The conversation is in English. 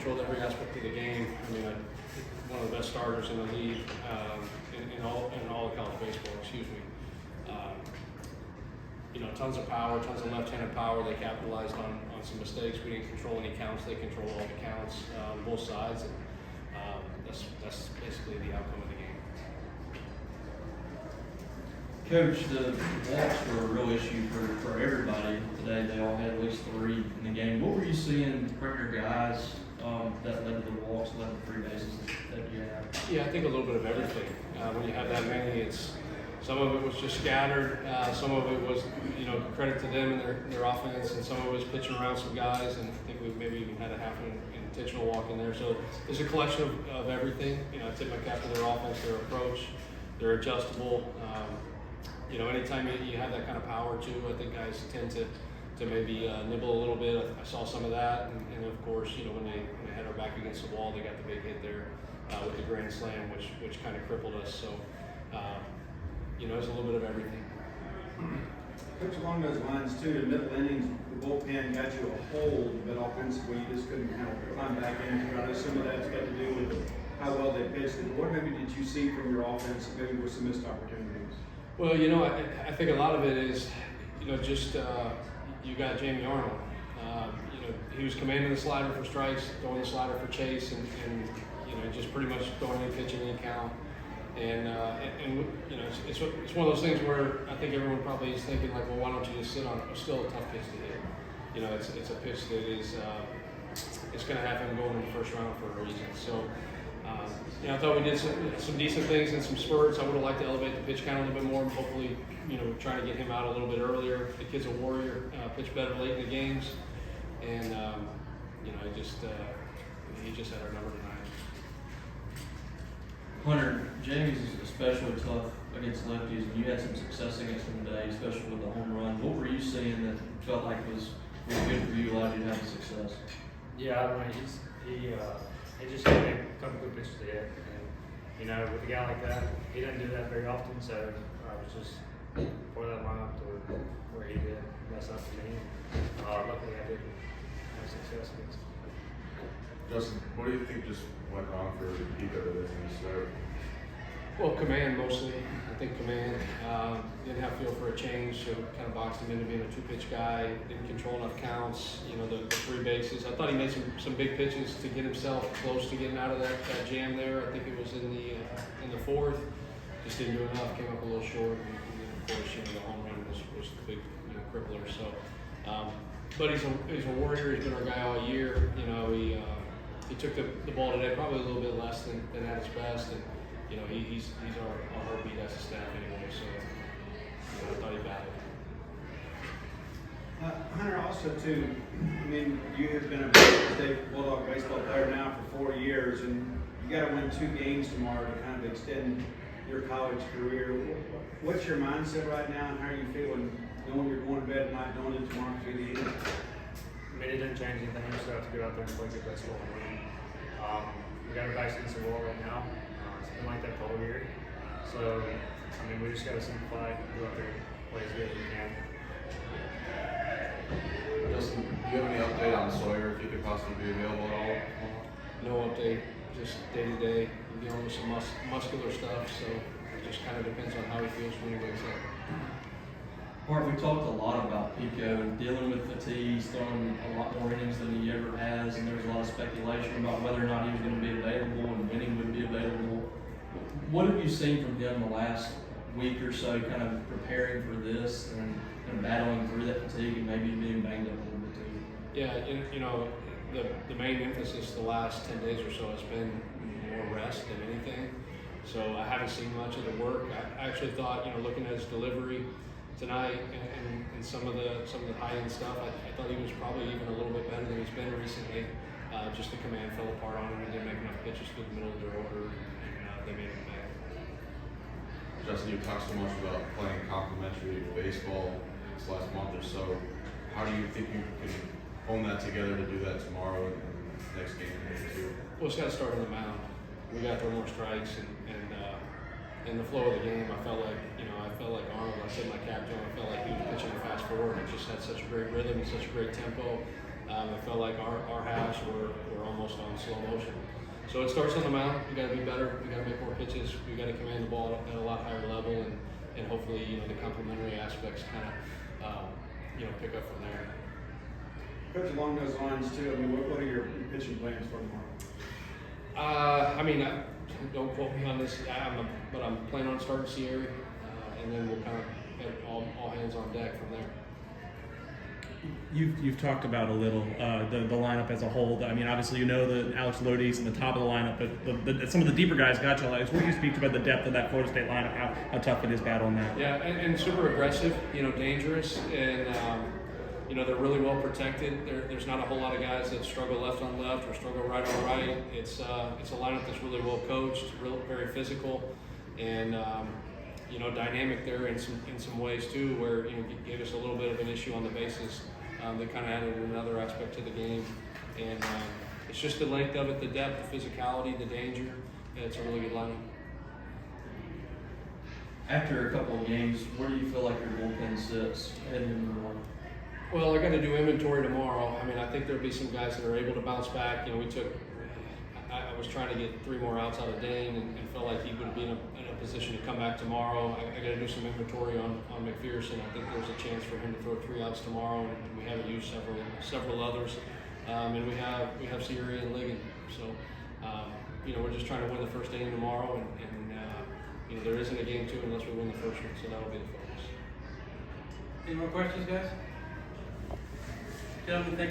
controlled every aspect of the game. I mean, one of the best starters in the league in all of college baseball. Excuse me. Tons of power, tons of left-handed power. They capitalized on some mistakes. We didn't control any counts. They controlled all the counts on both sides, and that's basically the outcome of the game. Coach, the walks were a real issue for everybody today. They all had at least 3 in the game. What were you seeing from your guys that led to the walks, led to 3 bases that you had? Yeah, I think a little bit of everything. When you have that many, some of it was just scattered. Some of it was, credit to them and their offense, and some of it was pitching around some guys. And I think we maybe even had a half an intentional walk in there. So there's a collection of everything. I tip my cap to their offense, their approach. They're adjustable. Anytime you have that kind of power too, I think guys tend to maybe nibble a little bit. I saw some of that, and of course, when they had our back against the wall, they got the big hit there with the grand slam, which kind of crippled us. So, it's a little bit of everything. Coach, along those lines too, in middle innings, the bullpen got you a hold, but offensively you just couldn't kind of climb back into. I know some of that's got to do with how well they pitched. And what maybe did you see from your offense, maybe with some missed opportunities? Well, I think a lot of it is, just you got Jamie Arnold. He was commanding the slider for strikes, throwing the slider for chase, and just pretty much going in pitching the account. And it's one of those things where I think everyone probably is thinking like, well, why don't you just sit on it? It's still a tough pitch to hit. It's a pitch that is it's going to have him going in the first round for a reason. So. I thought we did some decent things in some spurts. I would have liked to elevate the pitch count a little bit more. Hopefully, trying to get him out a little bit earlier. The kid's a warrior, pitched better late in the games, and he just had our number tonight. Hunter, Jamie's especially tough against lefties, and you had some success against him today, especially with the home run. What were you seeing that felt like was good for you, allowed you to have the success? Yeah, he just had a couple good pitches to hit. And, with a guy like that, he doesn't do that very often, so I was just pour that line up to where he did mess up to me. Luckily, I didn't have success against him. Justin, what do you think just went wrong for Pico in the start? Well, command mostly. I think command. Didn't have feel for a change, so kind of boxed him into being a 2-pitch guy. Didn't control enough counts. The 3 bases. I thought he made some big pitches to get himself close to getting out of that jam there. I think it was in the 4th. Just didn't do enough. Came up a little short. And of course, the home run was the big crippler. So, but he's a warrior. He's been our guy all year. He took the ball today probably a little bit less than at his best. And, he's our heartbeat as a staff anyway, so I thought he battled. Hunter, also too, you have been a state Bulldog baseball player now for 4 years, and you got to win 2 games tomorrow to kind of extend your college career. What's your mindset right now, and how are you feeling knowing you're going to bed tonight, knowing that tomorrow could be the end? It didn't change anything. We just have to go out there and play good baseball and win. We got our backs against the wall right now. It's been like that the whole year. So, we just got to simplify, go out there and play as good as we can. Justin, do you have any update on Sawyer, if he could possibly be available at all? No update, just day to day. We're dealing with some muscular stuff, so it just kind of depends on how he feels when he wakes up. Bart, we talked a lot about Pico and dealing with fatigue. He's thrown a lot more innings than he ever has, and there's a lot of speculation about whether or not he was going to be available and when he would be available. What have you seen from him the last week or so, kind of preparing for this and battling through that fatigue and maybe being banged up a little bit too? Yeah, the main emphasis the last 10 days or so has been more rest than anything. So I haven't seen much of the work. I actually thought, looking at his delivery tonight and some of the high-end stuff, I thought he was probably even a little bit better than he's been recently. Just the command fell apart on him. He didn't make enough pitches through the middle of their order, and they made him bad. Justin, you talked so much about playing complementary baseball this last month or so. How do you think you can hone that together to do that tomorrow and next game too? Well, it's got to start on the mound. We got to throw more strikes, and in the flow of the game, I felt like Arnold. I said my cap to him. I felt like he was pitching a fast forward. It just had such a great rhythm and such a great tempo. I felt like our halves were almost on slow motion. So it starts on the mound. We got to be better. We got to make more pitches. We got to command the ball at a lot higher level, and hopefully, the complementary aspects kind of, pick up from there. Coach, along those lines too, I mean, what are your pitching plans for tomorrow? Don't quote me on this, but I'm planning on starting Sierra, and then we'll kind of have all hands on deck from there. You've talked about a little the lineup as a whole. I mean, obviously the Alex Lodi's in the top of the lineup, but some of the deeper guys got you. What do you speak about the depth of that Florida State lineup? How tough it is battling that? Yeah, and super aggressive. Dangerous, and they're really well protected. There's not a whole lot of guys that struggle left on left or struggle right on right. It's a lineup that's really well coached, very physical, and dynamic there in some ways too, where gave us a little bit of an issue on the bases. They kind of added another aspect to the game, and it's just the length of it, the depth, the physicality, the danger. Yeah, it's a really good lineup. After a couple of games, where do you feel like your bullpen sits heading into the one? Well, I got to do inventory tomorrow. I think there'll be some guys that are able to bounce back. I was trying to get 3 more outs out of Dane and felt like he would be in a position to come back tomorrow. I got to do some inventory on McPherson. I think there's a chance for him to throw 3 outs tomorrow, and we haven't used several others. And we have Sierra and Ligon. So, we're just trying to win the first inning tomorrow, and there isn't a game 2 unless we win the first one. So that'll be the focus. Any more questions, guys? Gentlemen, thank you.